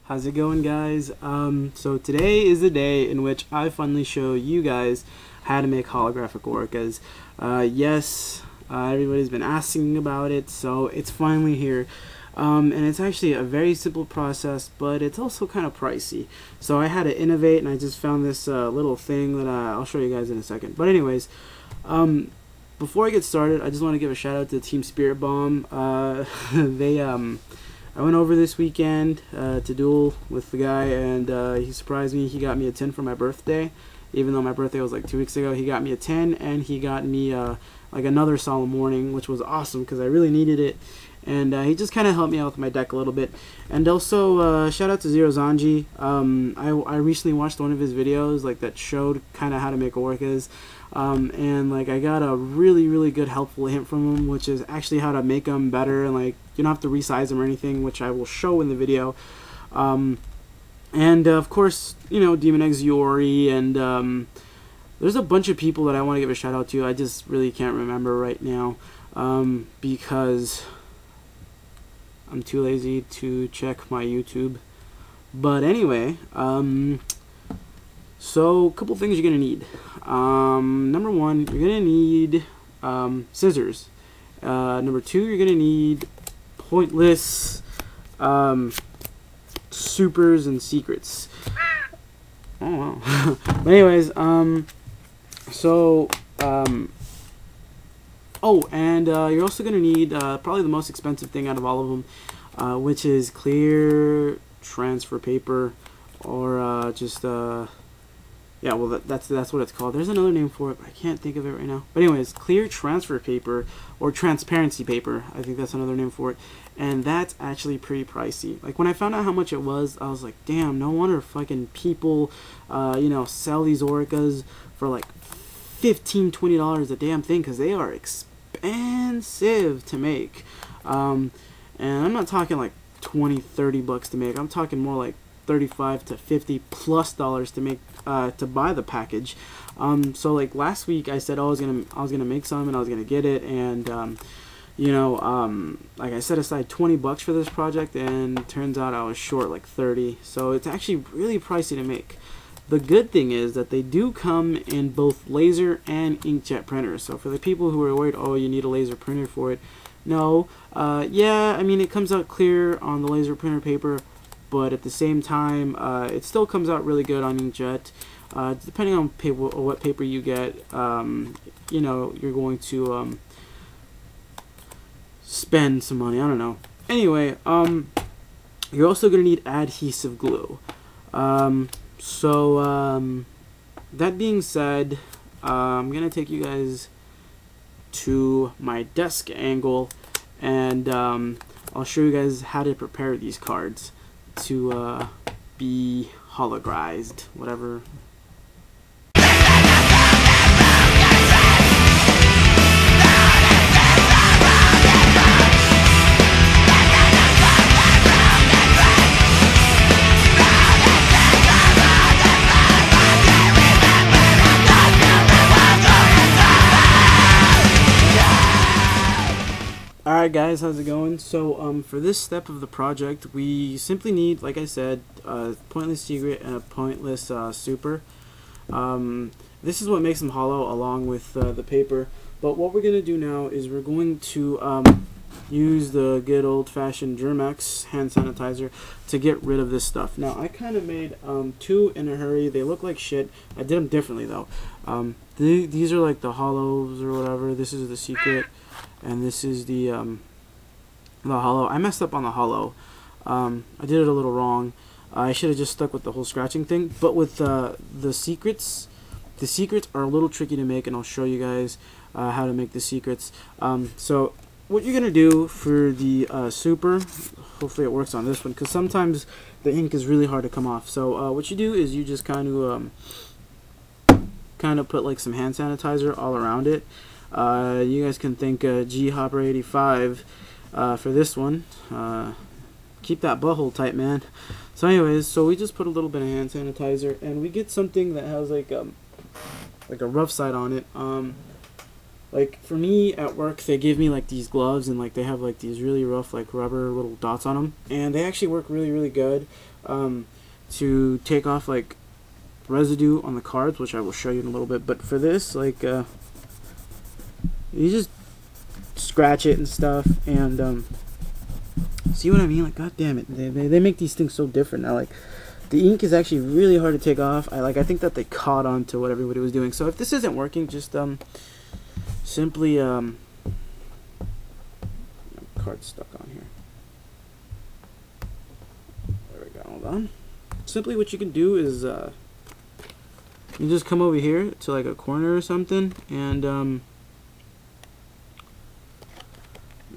How's it going, guys? So today is the day in which I finally show you guys how to make holographic orcas. Yes, everybody's been asking about it, so it's finally here. And it's actually a very simple process, but it's also kind of pricey. So I had to innovate, and I just found this little thing that I'll show you guys in a second. But anyways, before I get started, I just want to give a shout out to Team Spirit Bomb. I went over this weekend to duel with the guy, and he surprised me. He got me a 10 for my birthday, even though my birthday was like 2 weeks ago. He got me a 10, and he got me like another solemn warning, which was awesome because I really needed it. And he just kind of helped me out with my deck a little bit. And also, shout out to Zero Zanji. I recently watched one of his videos like that showed kind of how to make orcas. And like I got a really good helpful hint from him, which is actually how to make them better, and like you don't have to resize them or anything, which I will show in the video. And of course, you know, Demon X Yori, and there's a bunch of people that I want to give a shout out to. I just really can't remember right now because I'm too lazy to check my YouTube. But anyway, so a couple things you're gonna need. Number one, you're gonna need scissors. Number two, you're gonna need pointless supers and secrets. Oh wow. But anyways, oh, and you're also gonna need probably the most expensive thing out of all of them, which is clear transfer paper, or just yeah, well, that's what it's called. There's another name for it, but I can't think of it right now. But anyways, clear transfer paper, or transparency paper, I think that's another name for it. And that's actually pretty pricey. Like, when I found out how much it was, I was like, damn, no wonder fucking people, you know, sell these orcas for like $15–20 a damn thing, because they are expensive to make. And I'm not talking like $20–30 to make. I'm talking more like $35 to $50+ to make to buy the package. So like last week I said I was gonna make some, and I was gonna get it, and you know, like I set aside $20 for this project, and it turns out I was short like 30. So it's actually really pricey to make. The good thing is that they do come in both laser and inkjet printers. So for the people who are worried, oh, you need a laser printer for it, no. Yeah, I mean, it comes out clear on the laser printer paper, but at the same time, it still comes out really good on inkjet. Depending on what paper you get, you know, you're going to spend some money. I don't know. Anyway, you're also going to need adhesive glue. That being said, I'm going to take you guys to my desk angle, and I'll show you guys how to prepare these cards to be hologrized, whatever. Alright guys, how's it going? So for this step of the project, we simply need, like I said, a pointless secret and a pointless super. This is what makes them hollow, along with the paper. But what we're going to do now is we're going to use the good old-fashioned Germ-X hand sanitizer to get rid of this stuff. Now, I kind of made two in a hurry. They look like shit. I did them differently though. These are like the hollows or whatever. This is the secret, and this is the hollow. I messed up on the hollow. I did it a little wrong. I should have just stuck with the whole scratching thing. But with the secrets are a little tricky to make, and I'll show you guys how to make the secrets. So what you're gonna do for the super, hopefully it works on this one, because sometimes the ink is really hard to come off. So what you do is you just kind of put like some hand sanitizer all around it. You guys can thank G Hopper 85 for this one. Keep that butthole tight, man. So anyways, so we just put a little bit of hand sanitizer, and we get something that has like a rough side on it. Like for me at work, they give me like these gloves, and like they have like these really rough like rubber little dots on them, and they actually work really good to take off like residue on the cards, which I will show you in a little bit. But for this, like you just scratch it and stuff, and see what I mean? Like, god damn it, they make these things so different now. Like, the ink is actually really hard to take off. I think that they caught on to what everybody was doing. So if this isn't working, just simply card stuck on here. There we go. Hold on. Simply, what you can do is you just come over here to like a corner or something, and let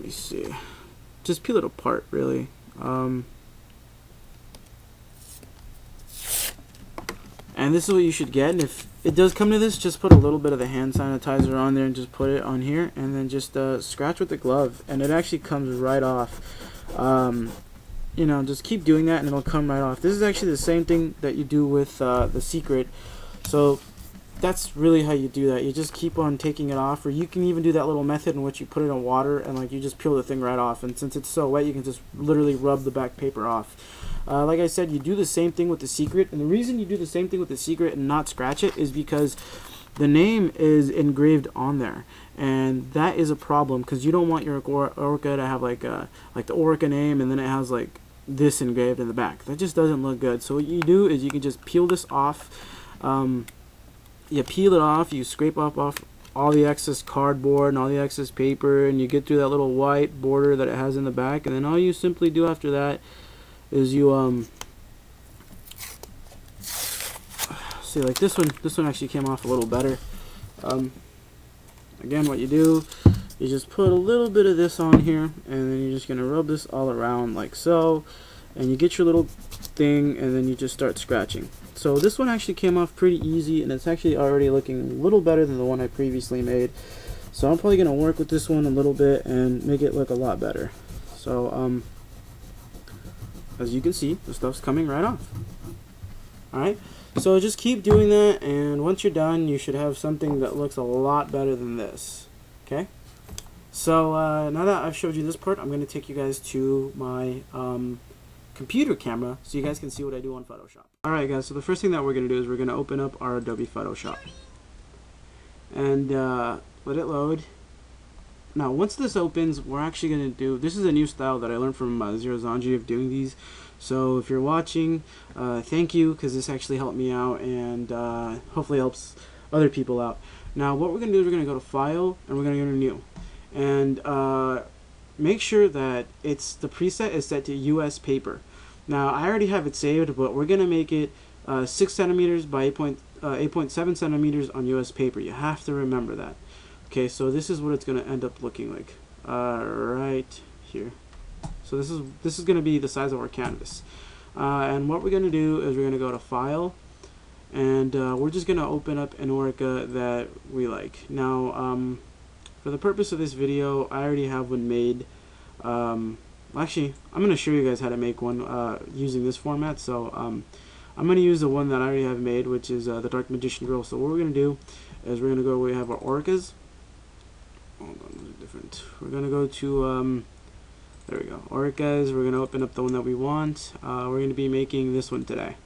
me see. Just peel it apart, really. And this is what you should get. And if it does come to this, just put a little bit of the hand sanitizer on there and just put it on here, and then just scratch with the glove, and it actually comes right off. You know, just keep doing that and it'll come right off. This is actually the same thing that you do with the Secret. So that's really how you do that. You just keep on taking it off, or you can even do that little method in which you put it in water and like you just peel the thing right off. And since it's so wet, you can just literally rub the back paper off. Like I said, you do the same thing with the Secret, and the reason you do the same thing with the Secret and not scratch it is because the name is engraved on there, and that is a problem because you don't want your Orca to have like the Orca name and then it has like this engraved in the back. That just doesn't look good. So what you do is you can just peel this off. You peel it off, you scrape off all the excess cardboard and all the excess paper, and you get through that little white border that it has in the back, and then all you simply do after that is you see, like this one actually came off a little better. Again, what you do, you just put a little bit of this on here, and then you're just gonna rub this all around like so, and you get your little thing, and then you just start scratching. So this one actually came off pretty easy, and it's actually already looking a little better than the one I previously made. So I'm probably gonna work with this one a little bit and make it look a lot better. So as you can see, the stuff's coming right off. Alright, so just keep doing that, and once you're done, you should have something that looks a lot better than this. Okay? So now that I've showed you this part, I'm going to take you guys to my computer camera so you guys can see what I do on Photoshop. Alright guys, so the first thing that we're going to do is we're going to open up our Adobe Photoshop. And let it load. Now once this opens, we're actually going to do, this is a new style that I learned from Zero Zanji of doing these. So if you're watching, thank you, because this actually helped me out, and hopefully helps other people out. Now what we're going to do is we're going to go to File, and we're going to go to New. And make sure that the preset is set to US paper. Now I already have it saved, but we're going to make it 6 centimeters by 8.7 centimeters on US paper. You have to remember that. Okay, so this is what it's going to end up looking like right here. So this is going to be the size of our canvas. And what we're going to do is we're going to go to File, and we're just going to open up an Orica that we like. Now, for the purpose of this video, I already have one made. Actually, I'm going to show you guys how to make one using this format. So I'm going to use the one that I already have made, which is the Dark Magician Girl. So what we're going to do is we're going to go where we have our Oricas. Hold on, those are different. We're going to go to there we go, Oricas. We're going to open up the one that we want. We're going to be making this one today.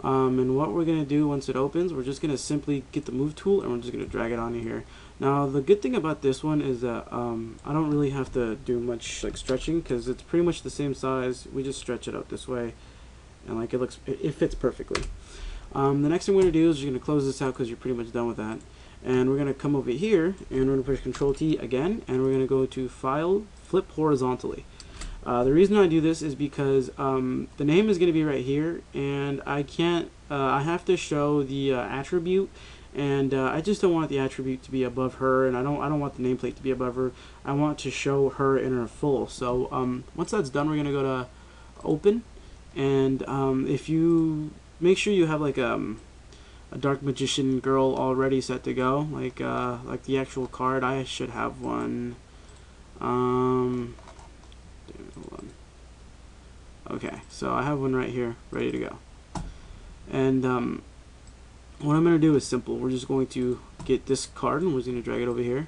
And what we're going to do once it opens, we're just going to simply get the move tool, and we're just going to drag it onto here. Now the good thing about this one is that I don't really have to do much like stretching, because it's pretty much the same size. We just stretch it out this way, and like it fits perfectly. The next thing we're going to do is you're going to close this out because you're pretty much done with that. And we're going to come over here, and we're going to push Control T again, and we're going to go to File, Flip Horizontally. The reason I do this is because the name is going to be right here, and I can't, I have to show the attribute, and I just don't want the attribute to be above her, and I don't want the nameplate to be above her. I want to show her in her full. So once that's done, we're going to go to Open, and if you make sure you have like a Dark Magician Girl already set to go, like the actual card. I should have one. Hold on. Okay, so I have one right here, ready to go. And what I'm going to do is simple. We're just going to get this card, and we're just going to drag it over here.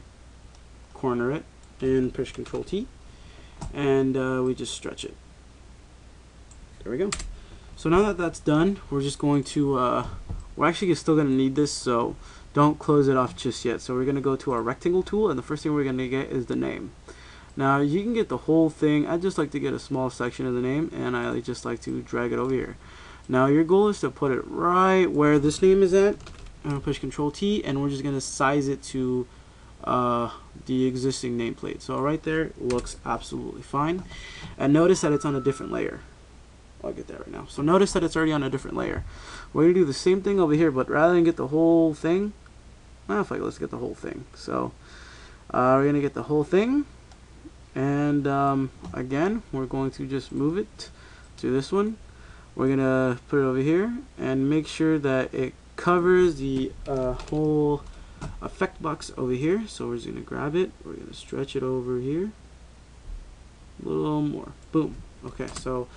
corner it and push Control T, and we just stretch it. There we go. So now that that's done, we're just going to we're actually still going to need this, so don't close it off just yet. So we're going to go to our rectangle tool, and the first thing we're going to get is the name. Now you can get the whole thing. I just like to get a small section of the name, and I just like to drag it over here. Now your goal is to put it right where this name is at. I'm going to push Control T, and we're just going to size it to the existing nameplate. So right there looks absolutely fine. And notice that it's on a different layer. I'll get that right now. So notice that it's already on a different layer. We're going to do the same thing over here, but rather than get the whole thing, let's get the whole thing. So we're going to get the whole thing. And again, we're going to just move it to this one. We're going to put it over here and make sure that it covers the whole effect box over here. So we're just going to grab it. We're going to stretch it over here. A little more. Boom. Okay, so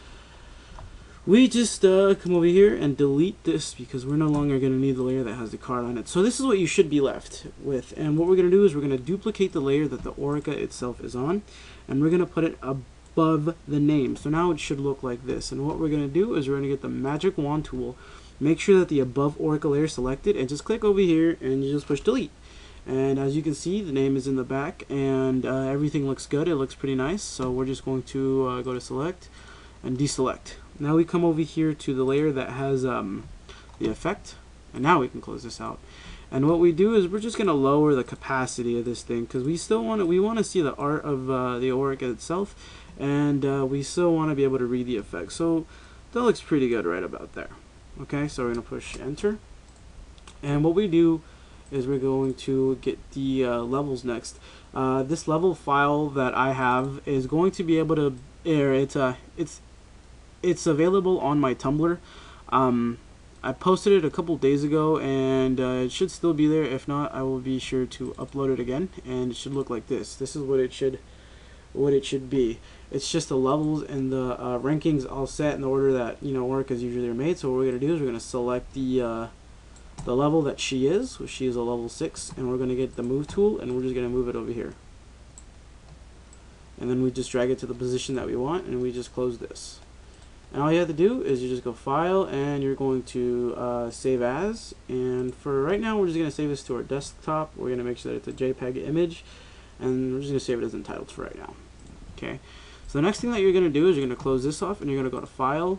we just come over here and delete this because we're no longer going to need the layer that has the card on it. So this is what you should be left with. And what we're going to do is we're going to duplicate the layer that the Orica itself is on, and we're going to put it above the name. So now it should look like this. And what we're going to do is we're going to get the magic wand tool, make sure that the above Orica layer is selected, and just click over here and you just push delete. And as you can see, the name is in the back, and everything looks good. It looks pretty nice. So we're just going to go to select and deselect. Now we come over here to the layer that has the effect, and now we can close this out. And what we do is we're just going to lower the capacity of this thing because we still want to see the art of the Orica itself, and we still want to be able to read the effect. So that looks pretty good right about there. Okay, so we're going to push enter, and what we do is we're going to get the levels next. This level file that I have is going to be able to it's available on my Tumblr. I posted it a couple days ago, and it should still be there. If not, I will be sure to upload it again, and it should look like this. This is what it should be. It's just the levels and the rankings all set in the order that Oricas usually are made. So what we're gonna do is we're gonna select the level that she is. So she is a level 6, and we're gonna get the move tool, and we're just gonna move it over here. And then we just drag it to the position that we want, and we just close this. And all you have to do is you just go File, and you're going to Save As. And for right now, we're just going to save this to our desktop. We're going to make sure that it's a JPEG image, and we're just going to save it as entitled for right now. Okay. So the next thing that you're going to do is you're going to close this off, and you're going to go to File,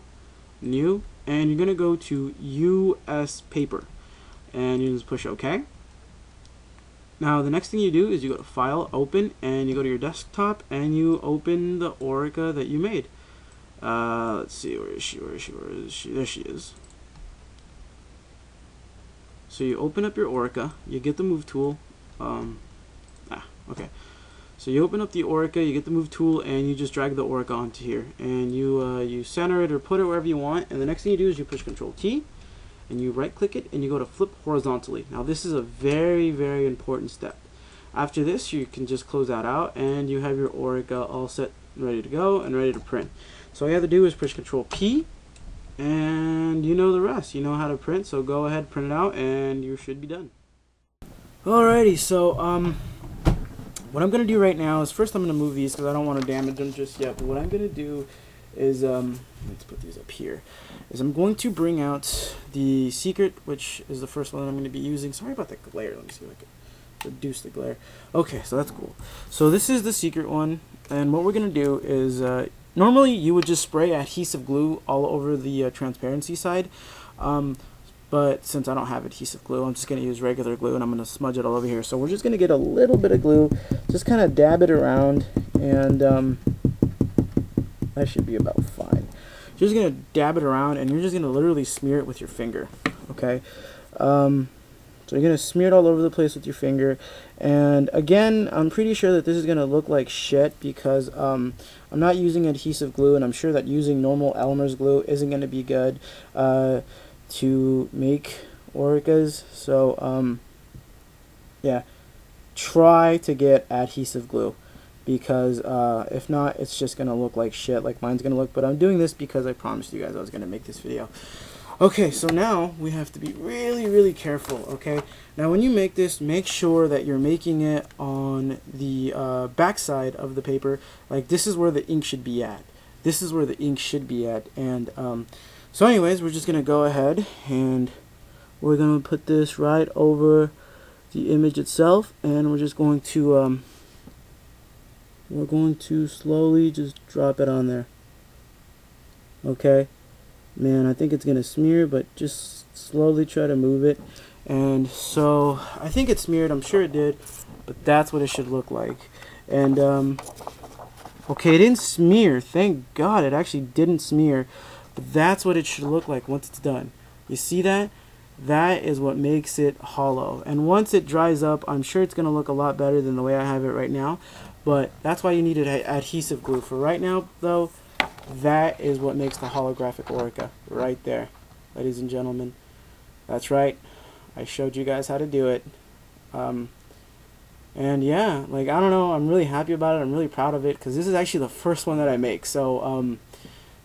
New, and you're going to go to US Paper, and you just push OK. Now the next thing you do is you go to File, Open, and you go to your desktop, and you open the Orica that you made. Let's see, where is she? There she is. So you open up your Orica, you get the move tool. Okay. So you open up the Orica, you get the move tool, and you just drag the Orica onto here, and you center it or put it wherever you want. And the next thing you do is you push Control T, and you right click it, and you go to flip horizontally. Now this is a very, very important step. After this, you can just close that out, and you have your Orica all set, ready to go, and ready to print. So all you have to do is push Control P, and you know the rest. You know how to print, so go ahead, print it out, and you should be done. Alrighty, so what I'm going to do right now is first I'm going to move these because I don't want to damage them just yet. But what I'm going to do is, let's put these up here, is I'm going to bring out the secret, which is the first one that I'm going to be using. Sorry about the glare. Let me see if I can reduce the glare. Okay, so that's cool. So this is the secret one, and what we're going to do is normally you would just spray adhesive glue all over the transparency side, but since I don't have adhesive glue, I'm just going to use regular glue, and I'm going to smudge it all over here. So we're just going to get a little bit of glue, just kind of dab it around, and that should be about fine. You're just going to dab it around, and you're just going to literally smear it with your finger, okay? So you're going to smear it all over the place with your finger. And again, I'm pretty sure that this is going to look like shit because I'm not using adhesive glue, and I'm sure that using normal Elmer's glue isn't going to be good to make Oricas. So yeah, try to get adhesive glue, because if not, it's just going to look like shit, like mine's going to look. But I'm doing this because I promised you guys I was going to make this video. Okay, so now we have to be really, really careful, okay? Now when you make this, make sure that you're making it on the back side of the paper. Like, this is where the ink should be at. This is where the ink should be at. And so anyways, we're just going to go ahead and we're going to put this right over the image itself. And we're just going to slowly just drop it on there. Okay? Man, I think it's gonna smear, but just slowly try to move it. And so I think it smeared, I'm sure it did, but that's what it should look like. And okay, it didn't smear, thank God it actually didn't smear, but that's what it should look like once it's done. You see that? That is what makes it hollow. And once it dries up, I'm sure it's gonna look a lot better than the way I have it right now, but that's why you need adhesive glue. For right now though, that is what makes the holographic Orica right there, ladies and gentlemen. That's right, I showed you guys how to do it. And yeah, like, I don't know, I'm really happy about it. I'm really proud of it because this is actually the first one that I make. So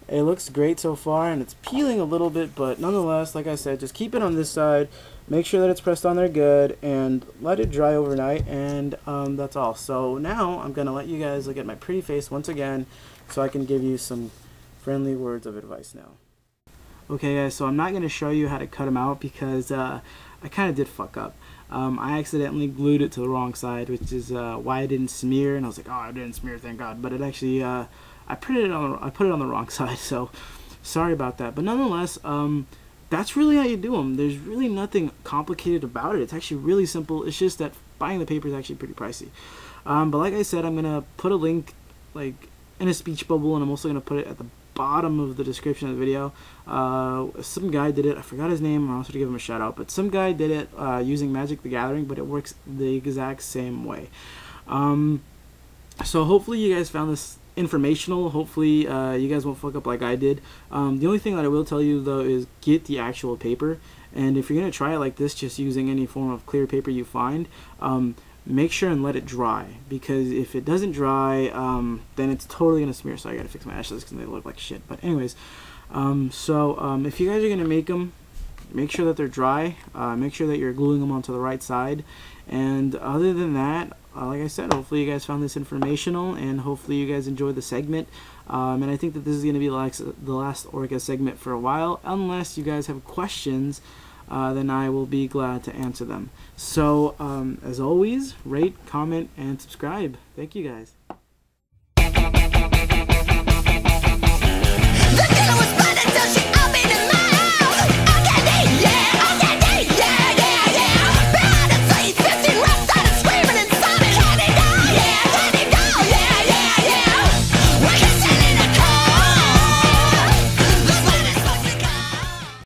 it looks great so far, and it's peeling a little bit, but nonetheless, like I said, just keep it on this side, make sure that it's pressed on there good, and let it dry overnight, and that's all. So now I'm gonna let you guys look at my pretty face once again, so I can give you some friendly words of advice now. Okay guys, so I'm not going to show you how to cut them out because I kind of did fuck up. I accidentally glued it to the wrong side, which is why it didn't smear, and I was like, oh, it didn't smear, thank God. But it actually, I put it on the wrong side, so sorry about that. But nonetheless, that's really how you do them. There's really nothing complicated about it. It's actually really simple. It's just that buying the paper is actually pretty pricey. But like I said, I'm going to put a link like in a speech bubble, and I'm also going to put it at the bottom of the description of the video. Some guy did it, I forgot his name, I also to give him a shout out, but some guy did it using Magic the Gathering, but it works the exact same way. So hopefully you guys found this informational. Hopefully you guys won't fuck up like I did. The only thing that I will tell you though is get the actual paper, and if you're going to try it like this, just using any form of clear paper you find, make sure and let it dry, because if it doesn't dry, then it's totally gonna smear. So I gotta fix my ashes because they look like shit. But anyways, if you guys are gonna make them, make sure that they're dry. Make sure that you're gluing them onto the right side. And other than that, like I said, hopefully you guys found this informational, and hopefully you guys enjoyed the segment. And I think that this is gonna be the last Orca segment for a while, unless you guys have questions. Then I will be glad to answer them. So, as always, rate, comment, and subscribe. Thank you guys.